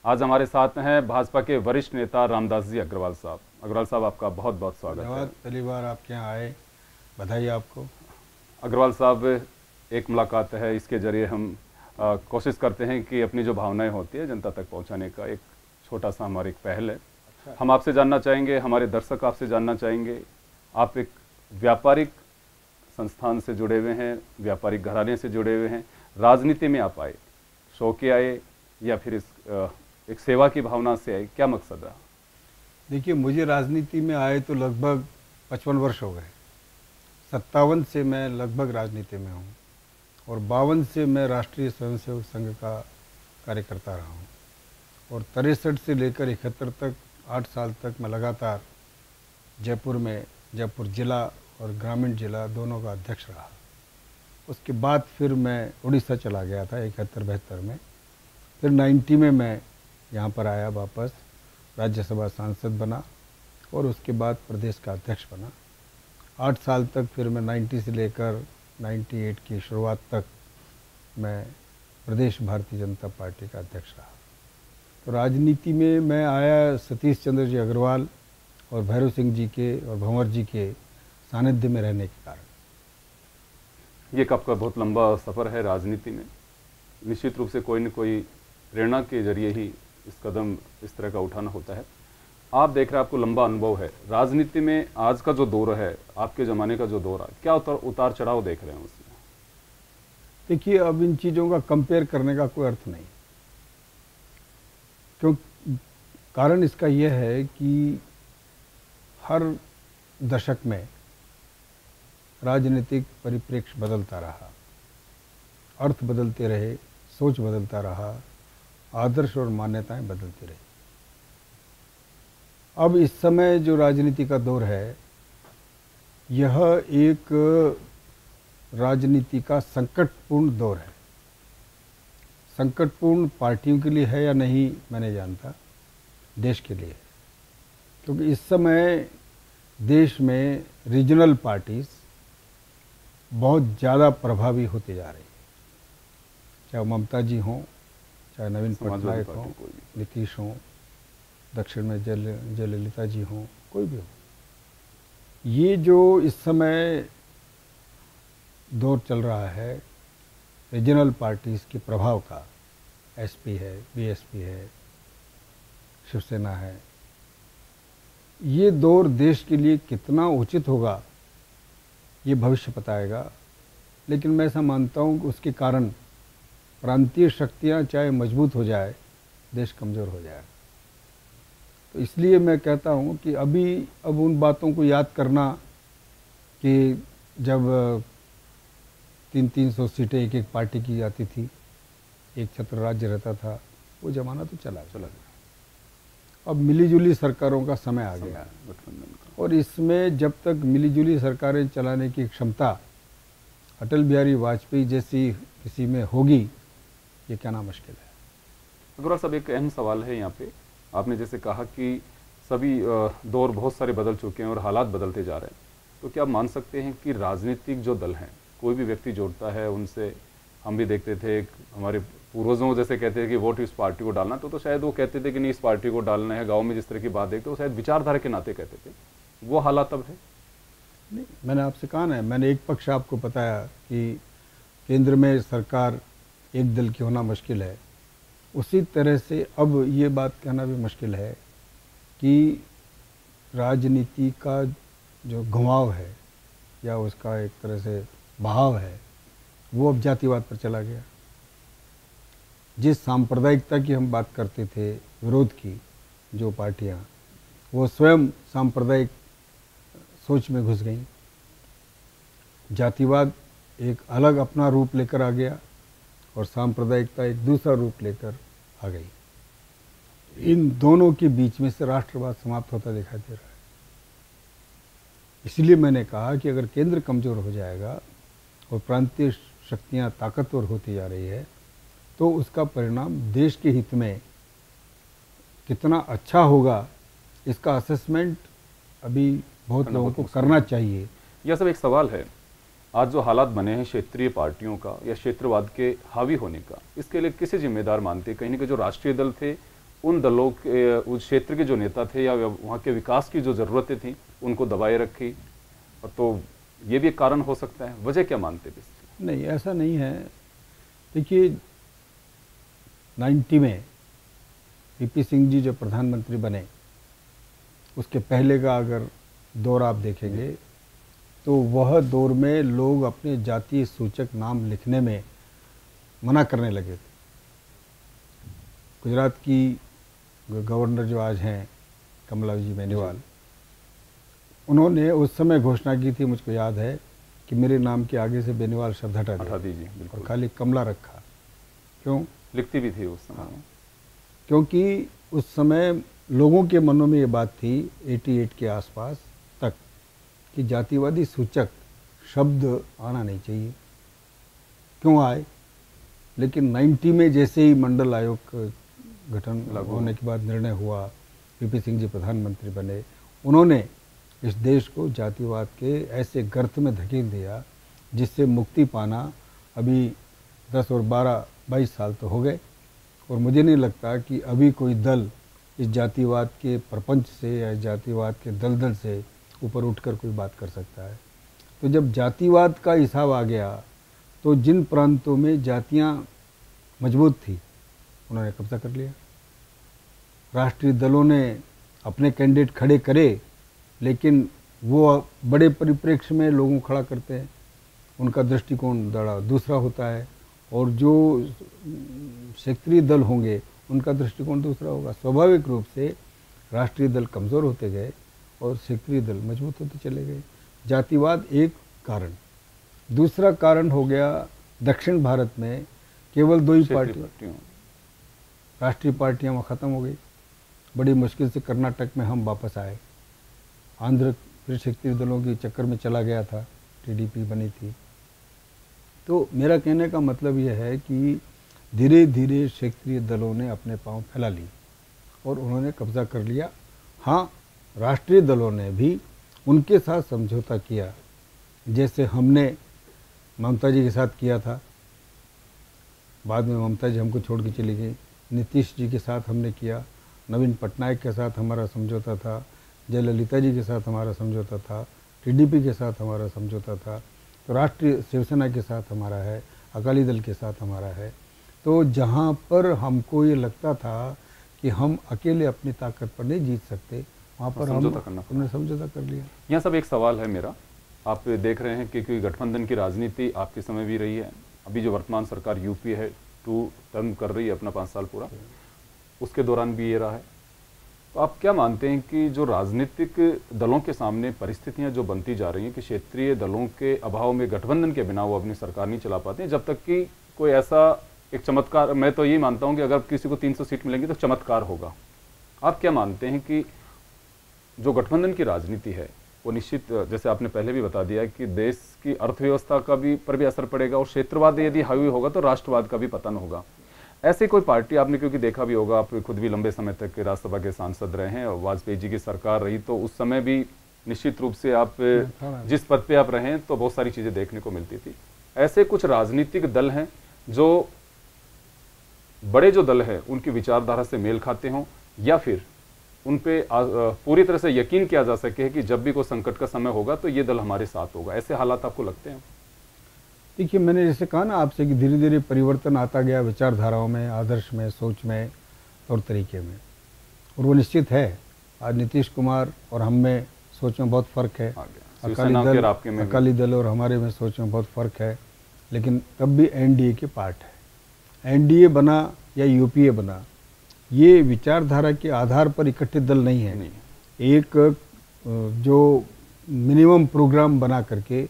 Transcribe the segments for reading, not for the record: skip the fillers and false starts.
आज हमारे साथ हैं भाजपा के वरिष्ठ नेता रामदास जी अग्रवाल साहब। अग्रवाल साहब, आपका बहुत बहुत स्वागत है। पहली बार आपके यहाँ आए, बधाई आपको। अग्रवाल साहब, एक मुलाकात है, इसके जरिए हम कोशिश करते हैं कि अपनी जो भावनाएं होती है जनता तक पहुंचाने का एक छोटा सा हमारी एक पहल है। अच्छा। हम आपसे जानना चाहेंगे, हमारे दर्शक आपसे जानना चाहेंगे, आप एक व्यापारिक संस्थान से जुड़े हुए हैं, व्यापारिक घराने से जुड़े हुए हैं, राजनीति में आप आए, शौक के आए या फिर एक सेवा की भावना से आए, क्या मकसद रहा? देखिए, मुझे राजनीति में आए तो लगभग 55 वर्ष हो गए। 57 से मैं लगभग राजनीति में हूँ और 52 से मैं राष्ट्रीय स्वयंसेवक संघ का कार्यकर्ता रहा हूँ और 63 से लेकर 71 तक 8 साल तक मैं लगातार जयपुर जिला और ग्रामीण जिला दोनों का अध्यक्ष रहा। उसके बाद फिर मैं उड़ीसा चला गया था 71-72 में। फिर 90 में मैं यहाँ पर आया, वापस राज्यसभा सांसद बना और उसके बाद प्रदेश का अध्यक्ष बना। 8 साल तक फिर मैं 90 से लेकर 98 की शुरुआत तक मैं प्रदेश भारतीय जनता पार्टी का अध्यक्ष रहा। तो राजनीति में मैं आया सतीश चंद्र जी अग्रवाल और भैरव सिंह जी के और भंवर जी के सानिध्य में रहने के कारण। ये आपका बहुत लंबा सफ़र है राजनीति में। निश्चित रूप से कोई न कोई प्रेरणा के जरिए ही इस कदम इस तरह का उठाना होता है। आप देख रहे हैं, आपको लंबा अनुभव है राजनीति में। आज का जो दौर है, आपके ज़माने का जो दौर है, क्या उतार चढ़ाव देख रहे हैं उसमें? देखिए, अब इन चीज़ों का कंपेयर करने का कोई अर्थ नहीं, क्यों? कारण इसका यह है कि हर दशक में राजनीतिक परिप्रेक्ष्य बदलता रहा, अर्थ बदलते रहे, सोच बदलता रहा, आदर्श और मान्यताएं बदलती रही। अब इस समय जो राजनीति का दौर है, यह एक राजनीति का संकटपूर्ण दौर है। संकटपूर्ण पार्टियों के लिए है या नहीं मैं नहीं जानता, देश के लिए है। क्योंकि इस समय देश में रीजनल पार्टीज बहुत ज़्यादा प्रभावी होते जा रही हैं, चाहे ममता जी हों, चाहे नवीन पटनायक हों, नीतीश हों, दक्षिण में जयललिता जी हों, कोई भी हो। ये जो इस समय दौर चल रहा है रीजनल पार्टीज़ के प्रभाव का, एसपी है, बीएसपी है, शिवसेना है, ये दौर देश के लिए कितना उचित होगा ये भविष्य बताएगा। लेकिन मैं ऐसा मानता हूँ कि उसके कारण प्रांतीय शक्तियाँ चाहे मजबूत हो जाए, देश कमज़ोर हो जाए। तो इसलिए मैं कहता हूँ कि अब उन बातों को याद करना कि जब 300 सीटें एक पार्टी की जाती थी, एक छत्र राज्य रहता था, वो ज़माना तो चला गया। अब मिलीजुली सरकारों का समय आ गया और इसमें जब तक मिलीजुली सरकारें चलाने की क्षमता अटल बिहारी वाजपेयी जैसी किसी में होगी, ये कहना मुश्किल है। अग्रवाल साहब, एक अहम सवाल है यहाँ पे। आपने जैसे कहा कि सभी दौर बहुत सारे बदल चुके हैं और हालात बदलते जा रहे हैं, तो क्या आप मान सकते हैं कि राजनीतिक जो दल हैं, कोई भी व्यक्ति जोड़ता है उनसे, हम भी देखते थे हमारे पूर्वजों जैसे कहते थे कि वोट इस पार्टी को डालना, तो शायद वो कहते थे कि नहीं इस पार्टी को डालना है। गाँव में जिस तरह की बात देखते, वो शायद विचारधारा के नाते कहते थे। वो हालात अब है? नहीं, मैंने आपसे कहा ना, मैंने एक पक्ष आपको बताया कि केंद्र में सरकार एक दल की होना मुश्किल है। उसी तरह से अब ये बात कहना भी मुश्किल है कि राजनीति का जो घुमाव है या उसका एक तरह से बहाव है, वो अब जातिवाद पर चला गया। जिस सांप्रदायिकता की हम बात करते थे, विरोध की जो पार्टियां, वो स्वयं सांप्रदायिक सोच में घुस गई। जातिवाद एक अलग अपना रूप लेकर आ गया और सांप्रदायिकता एक दूसरा रूप लेकर आ गई। इन दोनों के बीच में से राष्ट्रवाद समाप्त होता दिखाई दे रहा है। इसलिए मैंने कहा कि अगर केंद्र कमज़ोर हो जाएगा और प्रांतीय शक्तियां ताकतवर होती जा रही है, तो उसका परिणाम देश के हित में कितना अच्छा होगा, इसका असेसमेंट अभी बहुत लोगों को करना चाहिए। यह सब एक सवाल है। आज जो हालात बने हैं क्षेत्रीय पार्टियों का या क्षेत्रवाद के हावी होने का, इसके लिए किसे जिम्मेदार मानते हैं? कहीं ना कहीं जो राष्ट्रीय दल थे उन दलों के, उस क्षेत्र के जो नेता थे या वहाँ के विकास की जो ज़रूरतें थी उनको दबाए रखी, तो ये भी एक कारण हो सकता है। वजह क्या मानते थे? नहीं, ऐसा नहीं है। देखिए 90 में वीपी सिंह जी जो प्रधानमंत्री बने, उसके पहले का अगर दौर आप देखेंगे तो वह दौर में लोग अपने जातीय सूचक नाम लिखने में मना करने लगे थे। गुजरात की गवर्नर जो आज हैं कमलाजी बेनीवाल, उन्होंने उस समय घोषणा की थी, मुझको याद है, कि मेरे नाम के आगे से बेनीवाल शब्द हटा दीजिए और खाली कमला रखा। क्यों? लिखती भी थी उस समय। हाँ, क्योंकि उस समय लोगों के मनों में ये बात थी 88 के आसपास तक कि जातिवादी सूचक शब्द आना नहीं चाहिए। क्यों आए? लेकिन 90 में जैसे ही मंडल आयोग गठन होने के बाद निर्णय हुआ, वीपी सिंह जी प्रधानमंत्री बने, उन्होंने इस देश को जातिवाद के ऐसे गर्त में धकेल दिया जिससे मुक्ति पाना अभी 10 और 12-22 साल तो हो गए, और मुझे नहीं लगता कि अभी कोई दल इस जातिवाद के प्रपंच से या जातिवाद के दलदल से ऊपर उठकर कोई बात कर सकता है। तो जब जातिवाद का हिसाब आ गया तो जिन प्रांतों में जातियां मजबूत थी उन्होंने कब्जा कर लिया। राष्ट्रीय दलों ने अपने कैंडिडेट खड़े करे, लेकिन वो बड़े परिप्रेक्ष्य में लोगों को खड़ा करते हैं, उनका दृष्टिकोण बड़ा दूसरा होता है, और जो क्षेत्रीय दल होंगे उनका दृष्टिकोण दूसरा होगा। स्वाभाविक रूप से राष्ट्रीय दल कमज़ोर होते गए और क्षेत्रीय दल मजबूत होते चले गए। जातिवाद एक कारण। दूसरा कारण हो गया, दक्षिण भारत में केवल 2 ही पार्टियां, राष्ट्रीय पार्टियां वहाँ ख़त्म हो गई। बड़ी मुश्किल से कर्नाटक में हम वापस आए। आंध्र फिर क्षेत्रीय दलों के चक्कर में चला गया था, टीडीपी बनी थी। तो मेरा कहने का मतलब यह है कि धीरे धीरे क्षेत्रीय दलों ने अपने पांव फैला लिए और उन्होंने कब्जा कर लिया। हाँ, राष्ट्रीय दलों ने भी उनके साथ समझौता किया, जैसे हमने ममता जी के साथ किया था। बाद में ममता जी हमको छोड़ के चली गई। नीतीश जी के साथ हमने किया, नवीन पटनायक के साथ हमारा समझौता था, जयललिता जी के साथ हमारा समझौता था, टीडीपी के साथ हमारा समझौता था, तो राष्ट्रीय शिवसेना के साथ हमारा है, अकाली दल के साथ हमारा है। तो जहाँ पर हमको ये लगता था कि हम अकेले अपनी ताकत पर नहीं जीत सकते, वहाँ पर हमने समझौता कर लिया। यहाँ सब एक सवाल है मेरा, आप देख रहे हैं कि गठबंधन की राजनीति आपके समय भी रही है, अभी जो वर्तमान सरकार यूपी है 2 टर्म कर रही है अपना 5 साल पूरा, उसके दौरान भी ये रहा है। तो आप क्या मानते हैं कि जो राजनीतिक दलों के सामने परिस्थितियां जो बनती जा रही हैं कि क्षेत्रीय दलों के अभाव में गठबंधन के बिना वो अपनी सरकार नहीं चला पाते हैं, जब तक कि कोई ऐसा एक चमत्कार, मैं तो ये मानता हूं कि अगर किसी को 300 सीट मिलेंगी तो चमत्कार होगा। आप क्या मानते हैं कि जो गठबंधन की राजनीति है वो निश्चित, जैसे आपने पहले भी बता दिया कि देश की अर्थव्यवस्था का भी पर भी असर पड़ेगा, और क्षेत्रवाद यदि हावी होगा तो राष्ट्रवाद का भी पतन होगा। ऐसी कोई पार्टी आपने, क्योंकि देखा भी होगा, आप खुद भी लंबे समय तक राज्यसभा के सांसद रहे हैं और वाजपेयी जी की सरकार रही, तो उस समय भी निश्चित रूप से आप जिस पद पे आप रहे तो बहुत सारी चीजें देखने को मिलती थी। ऐसे कुछ राजनीतिक दल हैं जो बड़े जो दल हैं उनकी विचारधारा से मेल खाते हों, या फिर उन पे पूरी तरह से यकीन किया जा सके कि जब भी कोई संकट का समय होगा तो ये दल हमारे साथ होगा, ऐसे हालात आपको लगते हैं? देखिए, मैंने जैसे कहा ना आपसे कि धीरे धीरे परिवर्तन आता गया विचारधाराओं में, आदर्श में, सोच में, तौर तरीके में, और वो निश्चित है। आज नीतीश कुमार और हम में सोच में बहुत फ़र्क है, अकाली दल और हमारे में सोच में बहुत फ़र्क है, लेकिन तब भी एनडीए के पार्ट है। एनडीए बना या यूपीए बना, ये विचारधारा के आधार पर इकट्ठे दल नहीं है। एक जो मिनिमम प्रोग्राम बना करके,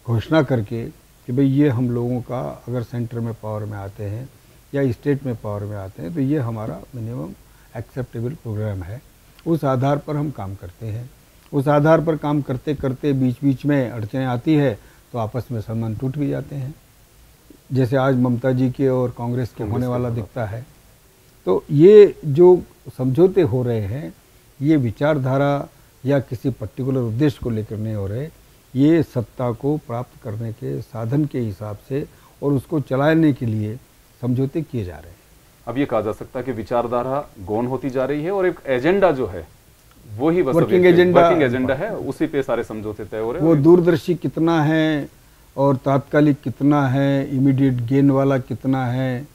घोषणा करके कि भाई ये हम लोगों का अगर सेंटर में पावर में आते हैं या स्टेट में पावर में आते हैं तो ये हमारा मिनिमम एक्सेप्टेबल प्रोग्राम है, उस आधार पर हम काम करते हैं। उस आधार पर काम करते करते बीच बीच में अड़चनें आती है तो आपस में संबंध टूट भी जाते हैं, जैसे आज ममता जी के और कांग्रेस के होने वाला दिखता है। तो ये जो समझौते हो रहे हैं, ये विचारधारा या किसी पर्टिकुलर उद्देश्य को लेकर नहीं हो रहे, ये सत्ता को प्राप्त करने के साधन के हिसाब से और उसको चलाने के लिए समझौते किए जा रहे हैं। अब ये कहा जा सकता है कि विचारधारा गौण होती जा रही है और एक एजेंडा जो है वो ही बस वर्किंग एजेंडा है, उसी पे सारे समझौते तय हो रहे हैं। वो दूरदर्शी कितना है और तात्कालिक कितना है, इमीडिएट गेन वाला कितना है,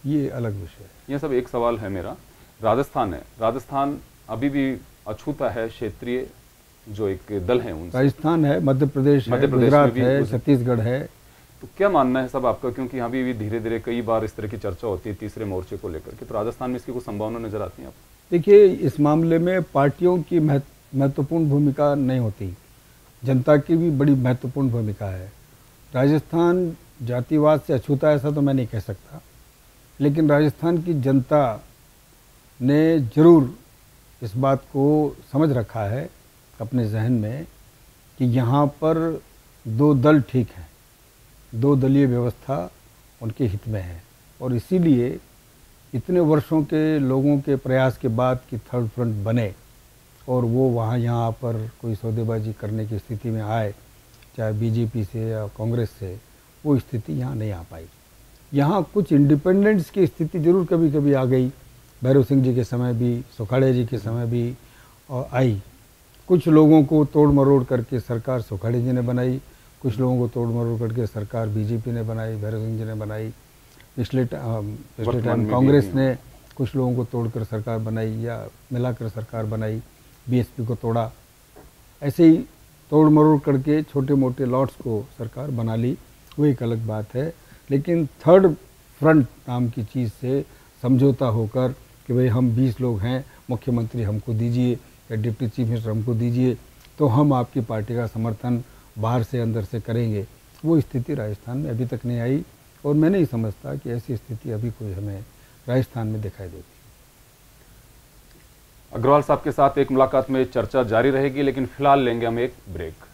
ये अलग विषय है। ये सब एक सवाल है मेरा, राजस्थान है, राजस्थान अभी भी अछूता है क्षेत्रीय जो एक दल है उनसे। राजस्थान है, मध्य प्रदेश है, गुजरात है, छत्तीसगढ़ है। तो क्या मानना है सब आपका, क्योंकि यहाँ भी धीरे धीरे कई बार इस तरह की चर्चा होती है तीसरे मोर्चे को लेकर के, तो राजस्थान में इसकी कुछ संभावना नजर आती है आपको? देखिए, इस मामले में पार्टियों की महत्वपूर्ण भूमिका नहीं होती, जनता की भी बड़ी महत्वपूर्ण भूमिका है। राजस्थान जातिवाद से अछूता ऐसा तो मैं नहीं कह सकता, लेकिन राजस्थान की जनता ने जरूर इस बात को समझ रखा है अपने जहन में कि यहाँ पर दो दल ठीक हैं, दो दलीय व्यवस्था उनके हित में है, और इसीलिए इतने वर्षों के लोगों के प्रयास के बाद कि थर्ड फ्रंट बने और वो वहाँ यहाँ पर कोई सौदेबाजी करने की स्थिति में आए, चाहे बीजेपी से या कांग्रेस से, वो स्थिति यहाँ नहीं आ पाई। यहाँ कुछ इंडिपेंडेंट्स की स्थिति जरूर कभी कभी आ गई, भैरव सिंह जी के समय भी, सुखाड़े जी के समय भी और आई। कुछ लोगों को तोड़ मरोड़ करके सरकार सुखाड़े जी ने बनाई, कुछ लोगों को तोड़ मरोड़ करके सरकार बीजेपी ने बनाई, भैरव सिंह जी ने बनाई। पिछले टाइम कांग्रेस ने कुछ लोगों को तोड़कर सरकार बनाई या मिलाकर सरकार बनाई, बीएसपी को तोड़ा। ऐसे ही तोड़ मरोड़ करके छोटे मोटे लॉट्स को सरकार बना ली, वो एक अलग बात है। लेकिन थर्ड फ्रंट नाम की चीज़ से समझौता होकर कि भाई हम 20 लोग हैं, मुख्यमंत्री हमको दीजिए या डिप्टी चीफ मिनिस्टर हमको दीजिए, तो हम आपकी पार्टी का समर्थन बाहर से अंदर से करेंगे, वो स्थिति राजस्थान में अभी तक नहीं आई, और मैं नहीं समझता कि ऐसी स्थिति अभी कोई हमें राजस्थान में दिखाई देगी। अग्रवाल साहब के साथ एक मुलाकात में चर्चा जारी रहेगी, लेकिन फिलहाल लेंगे हम एक ब्रेक।